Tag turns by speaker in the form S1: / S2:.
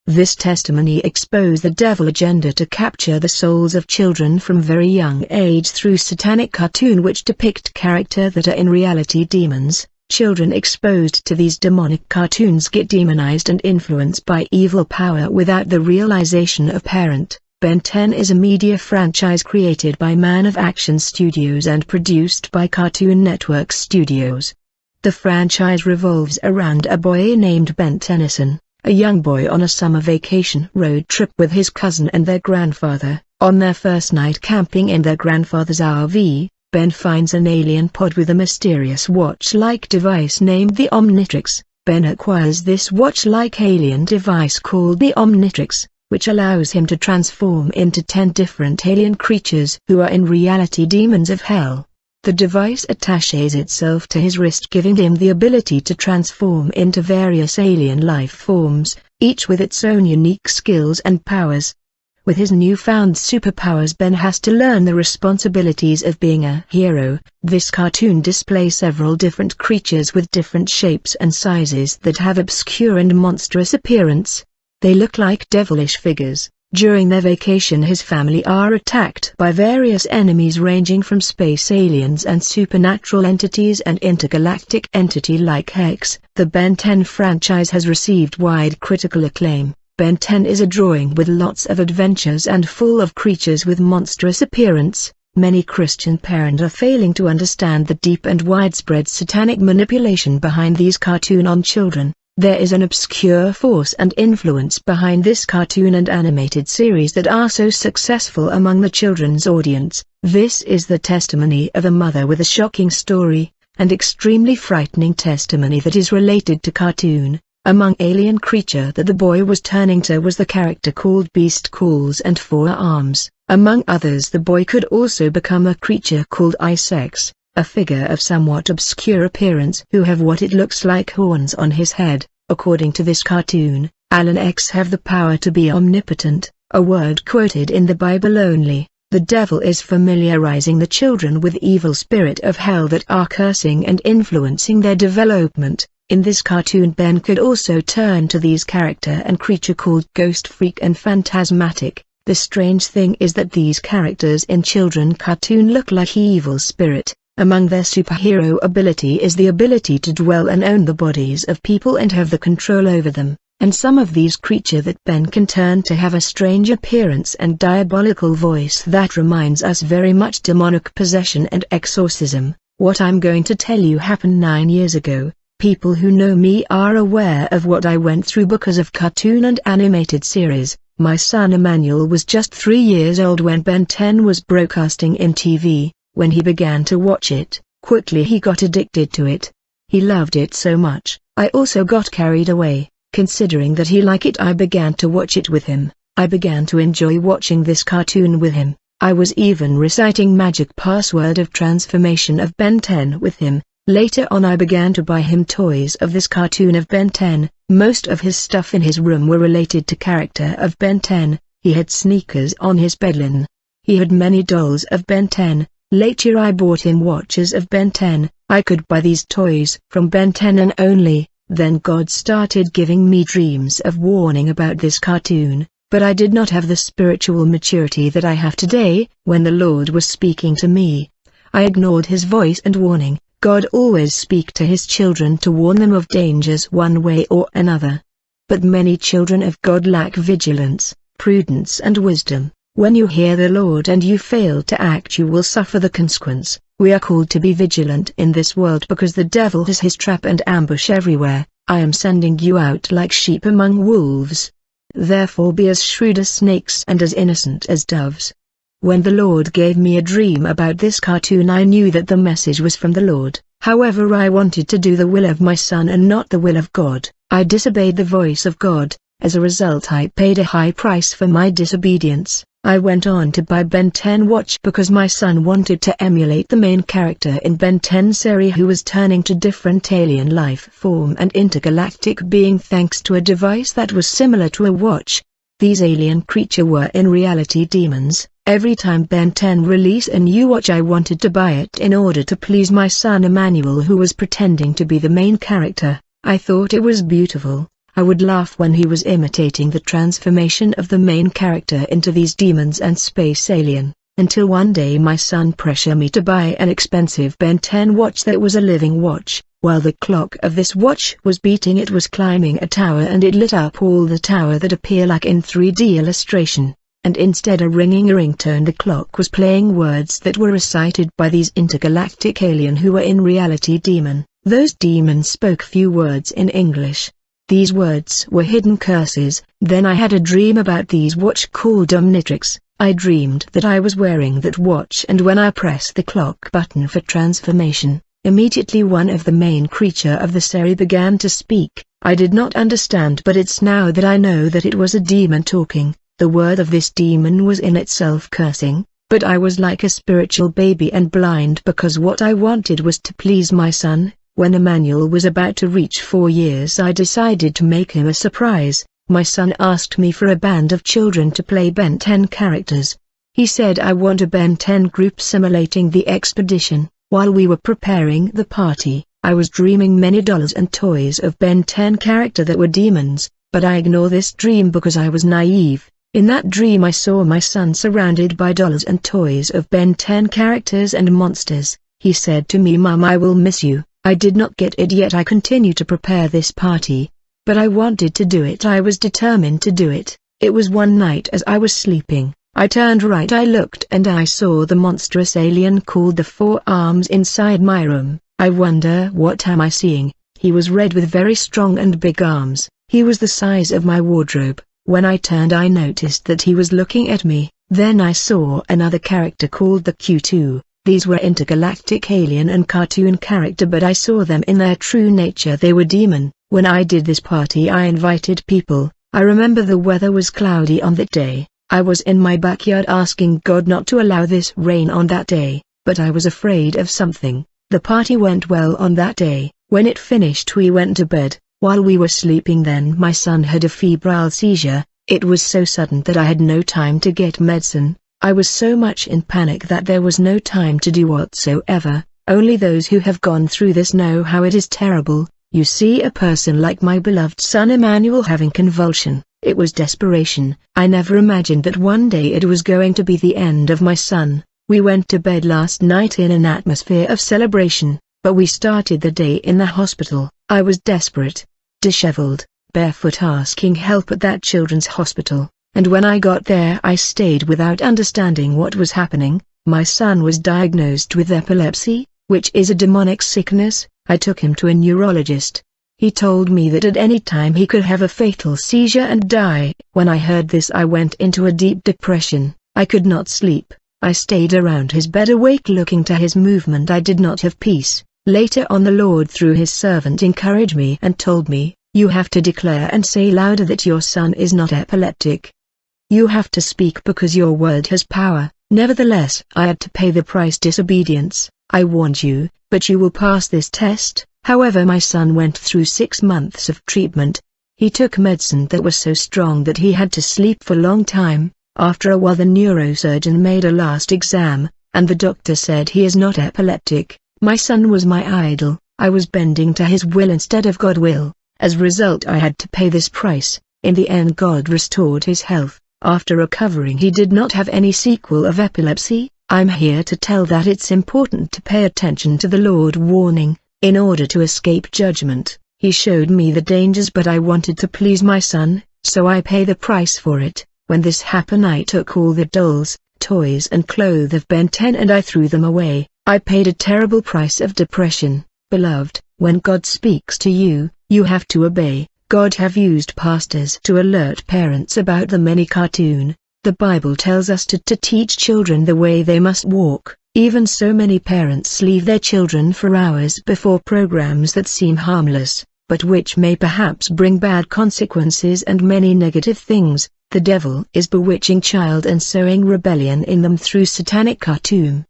S1: This testimony exposed the devil agenda to capture the souls of children from very young age through satanic cartoon which depict character that are in reality demons. Children exposed to these demonic cartoons get demonized and influenced by evil power without the realization of parent. Ben 10 is a media franchise created by Man of Action Studios and produced by Cartoon Network Studios. The franchise revolves around a boy named Ben Tennyson, a young boy on a summer vacation road trip with his cousin and their grandfather. On their first night camping in their grandfather's RV, Ben finds an alien pod with a mysterious watch-like device named the Omnitrix. Ben acquires this watch-like alien device called the Omnitrix, which allows him to transform into 10 different alien creatures who are in reality demons of hell. The device attaches itself to his wrist, giving him the ability to transform into various alien life forms, each with its own unique skills and powers. With his newfound superpowers, Ben has to learn the responsibilities of being a hero. This cartoon displays several different creatures with different shapes and sizes that have obscure and monstrous appearance. They look like devilish figures. During their vacation, his family are attacked by various enemies ranging from space aliens and supernatural entities and intergalactic entity like Hex. The Ben 10 franchise has received wide critical acclaim. Ben 10 is a drawing with lots of adventures and full of creatures with monstrous appearance. Many Christian parents are failing to understand the deep and widespread satanic manipulation behind these cartoon on children. There is an obscure force and influence behind this cartoon and animated series that are so successful among the children's audience. This is the testimony of a mother with a shocking story, and extremely frightening testimony that is related to cartoon. Among alien creature that the boy was turning to was the character called Beast Calls and Four Arms. Among others, the boy could also become a creature called Isex, a figure of somewhat obscure appearance who have what it looks like horns on his head. According to this cartoon, Alan X have the power to be omnipotent, a word quoted in the Bible only. The devil is familiarizing the children with evil spirit of hell that are cursing and influencing their development. In this cartoon, Ben could also turn to these character and creature called Ghost Freak and Phantasmatic. The strange thing is that these characters in children cartoon look like evil spirit. Among their superhero ability is the ability to dwell and own the bodies of people and have the control over them, and some of these creatures that Ben can turn to have a strange appearance and diabolical voice that reminds us very much demonic possession and exorcism. What I'm going to tell you happened 9 years ago. People who know me are aware of what I went through because of cartoon and animated series. My son Emmanuel was just 3 years old when Ben 10 was broadcasting in TV. When he began to watch it, quickly he got addicted to it. He loved it so much. I also got carried away. Considering that he liked it, I began to watch it with him. I began to enjoy watching this cartoon with him. I was even reciting magic password of transformation of Ben 10 with him. Later on I began to buy him toys of this cartoon of Ben 10. Most of his stuff in his room were related to character of Ben 10. He had sneakers on his bedlinen. He had many dolls of Ben 10. Later I bought him watches of Ben 10. I could buy these toys from Ben 10 and only. Then God started giving me dreams of warning about this cartoon, but I did not have the spiritual maturity that I have today. When the Lord was speaking to me, I ignored his voice and warning. God always speaks to his children to warn them of dangers one way or another. But many children of God lack vigilance, prudence and wisdom. When you hear the Lord and you fail to act, you will suffer the consequence. We are called to be vigilant in this world because the devil has his trap and ambush everywhere. I am sending you out like sheep among wolves. Therefore be as shrewd as snakes and as innocent as doves. When the Lord gave me a dream about this cartoon, I knew that the message was from the Lord. However, I wanted to do the will of my son and not the will of God. I disobeyed the voice of God. As a result, I paid a high price for my disobedience. I went on to buy Ben 10 watch because my son wanted to emulate the main character in Ben 10 series who was turning to different alien life form and intergalactic being thanks to a device that was similar to a watch. These alien creatures were in reality demons. Every time Ben 10 released a new watch, I wanted to buy it in order to please my son Emmanuel, who was pretending to be the main character. I thought it was beautiful. I would laugh when he was imitating the transformation of the main character into these demons and space alien, until one day my son pressured me to buy an expensive Ben 10 watch that was a living watch. While the clock of this watch was beating, it was climbing a tower, and it lit up all the tower that appear like in 3D illustration, and instead of ringing a ringtone, the clock was playing words that were recited by these intergalactic alien who were in reality demon. Those demons spoke few words in English. These words were hidden curses. Then I had a dream about these watch called Omnitrix. I dreamed that I was wearing that watch, and when I pressed the clock button for transformation, immediately one of the main creature of the series began to speak. I did not understand, but it's now that I know that it was a demon talking. The word of this demon was in itself cursing, but I was like a spiritual baby and blind because what I wanted was to please my son. When Emmanuel was about to reach 4 years, I decided to make him a surprise. My son asked me for a band of children to play Ben 10 characters. He said, I want a Ben 10 group simulating the expedition. While we were preparing the party, I was dreaming many dolls and toys of Ben 10 character that were demons, but I ignore this dream because I was naive. In that dream I saw my son surrounded by dolls and toys of Ben 10 characters and monsters. He said to me, Mom, I will miss you. I did not get it yet. I continue to prepare this party, but I wanted to do it. I was determined to do it. It was one night as I was sleeping. I turned right, I looked, and I saw the monstrous alien called the Four Arms inside my room. I wonder what am I seeing? He was red with very strong and big arms. He was the size of my wardrobe. When I turned, I noticed that he was looking at me. Then I saw another character called the Q2. These were intergalactic alien and cartoon character, but I saw them in their true nature. They were demon. When I did this party, I invited people. I remember the weather was cloudy on that day. I was in my backyard asking God not to allow this rain on that day, but I was afraid of something. The party went well on that day. When it finished, we went to bed. While we were sleeping, then my son had a febrile seizure. It was so sudden that I had no time to get medicine. I was so much in panic that there was no time to do whatsoever. Only those who have gone through this know how it is terrible. You see a person like my beloved son Emmanuel having convulsion. It was desperation. I never imagined that one day it was going to be the end of my son. We went to bed last night in an atmosphere of celebration, but we started the day in the hospital. I was desperate, disheveled, barefoot, asking help at that children's hospital. And when I got there, I stayed without understanding what was happening. My son was diagnosed with epilepsy, which is a demonic sickness. I took him to a neurologist. He told me that at any time he could have a fatal seizure and die. When I heard this, I went into a deep depression. I could not sleep. I stayed around his bed awake, looking to his movement. I did not have peace. Later on, the Lord through his servant encouraged me and told me, you have to declare and say louder that your son is not epileptic. You have to speak because your word has power. Nevertheless, I had to pay the price, disobedience. I warned you, but you will pass this test. However, my son went through 6 months of treatment. He took medicine that was so strong that he had to sleep for a long time. After a while, the neurosurgeon made a last exam, and the doctor said he is not epileptic. My son was my idol. I was bending to his will instead of God's will. As a result, I had to pay this price. In the end, God restored his health. After recovering, he did not have any sequel of epilepsy. I'm here to tell that it's important to pay attention to the Lord warning, in order to escape judgment. He showed me the dangers, but I wanted to please my son, so I pay the price for it. When this happened, I took all the dolls, toys and clothes of Ben 10 and I threw them away. I paid a terrible price of depression. Beloved, when God speaks to you, you have to obey. God have used pastors to alert parents about the many cartoon. The Bible tells us to teach children the way they must walk. Even so, many parents leave their children for hours before programs that seem harmless, but which may perhaps bring bad consequences and many negative things. The devil is bewitching child and sowing rebellion in them through satanic cartoon.